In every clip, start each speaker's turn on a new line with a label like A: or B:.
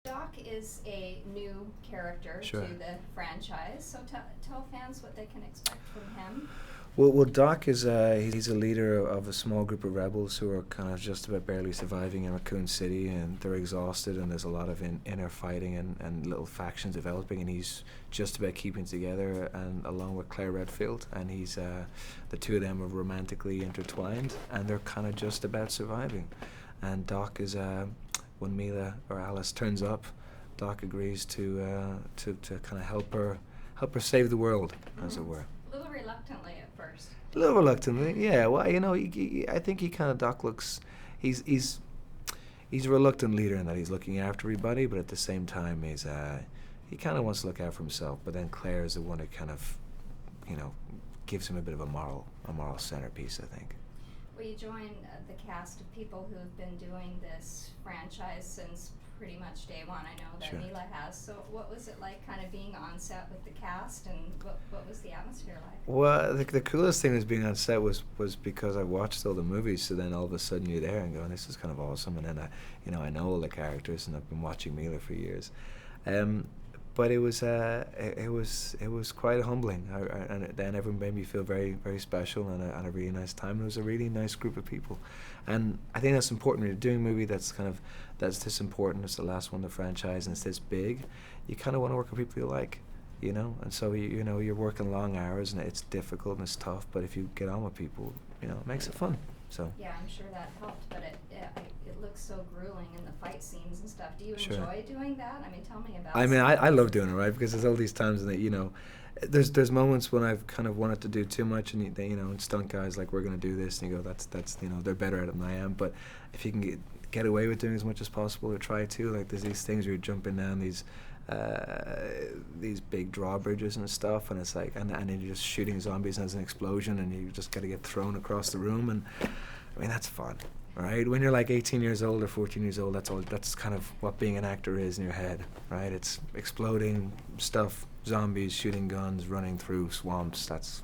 A: Doc is a new character
B: Sure.
A: to the franchise, so tell fans what they can expect from him.
B: Well, Doc is he's a leader of a small group of rebels who are kind of just about barely surviving in Raccoon City, and they're exhausted, and there's a lot of inner fighting and little factions developing, and he's just about keeping together, and along with Claire Redfield, and he's the two of them are romantically intertwined, and they're kind of just about surviving, and Doc is when Mila or Alice turns up, Doc agrees to kind of help her save the world, as it were.
A: A little reluctantly at first.
B: A little reluctantly, yeah. Well, you know, I think he kind of Doc looks. He's a reluctant leader in that he's looking after everybody, but at the same time, he kind of wants to look out for himself. But then Claire is the one who kind of, gives him a bit of a moral centerpiece, I think.
A: Well, you join the cast of people who have been doing this franchise since pretty much day one. I know that
B: Sure.
A: Mila has. So what was it like kind of being on set with the cast, and what was the atmosphere like?
B: Well, the coolest thing was being on set was because I watched all the movies, so then all of a sudden you're there and going, this is kind of awesome, and then I know all the characters, and I've been watching Mila for years. But it was quite humbling, and then everyone made me feel very, very special, and a really nice time. It was a really nice group of people, and I think that's important when you're doing a movie that's this important. It's the last one in the franchise, and it's this big. You kind of want to work with people you like, and so you're working long hours, and it's difficult and it's tough. But if you get on with people, it makes it fun. So
A: yeah, I'm sure that helped, but it looks so grueling in the fight scenes and stuff. Do you
B: Sure.
A: enjoy doing that? I mean, tell me about.
B: I mean, I love doing it, right? Because there's all these times that there's moments when I've kind of wanted to do too much, and and stunt guys like, we're gonna do this, and you go, that's they're better at it than I am. But if you can get away with doing as much as possible, or try to, like, there's these things where you're jumping down these big drawbridges and stuff, and it's like, and then you're just shooting zombies as an explosion, and you just got to get thrown across the room, and I mean, that's fun. Right? When you're like 18 years old or 14 years old, that's kind of what being an actor is in your head, right? It's exploding stuff, zombies, shooting guns, running through swamps. That's,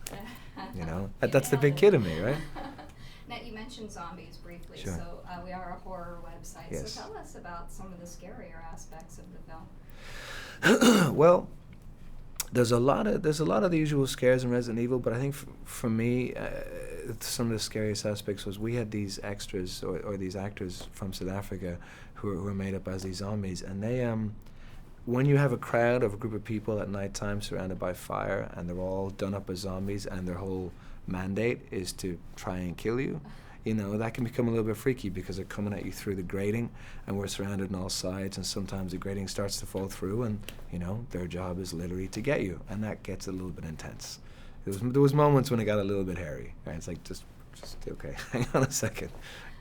B: that's the big kid in me, right?
A: Now, you mentioned zombies briefly,
B: Sure.
A: So we are a horror website,
B: Yes.
A: So tell us about some of the scarier aspects of the film.
B: Well, there's a lot of the usual scares in Resident Evil, but I think for me, some of the scariest aspects was we had these extras or these actors from South Africa who were made up as these zombies, and they when you have a crowd of a group of people at nighttime surrounded by fire, and they're all done up as zombies, and their whole mandate is to try and kill you, that can become a little bit freaky because they're coming at you through the grating, and we're surrounded on all sides, and sometimes the grating starts to fall through, and their job is literally to get you, and that gets a little bit intense. There was moments when it got a little bit hairy, right? It's like, just okay, hang on a second.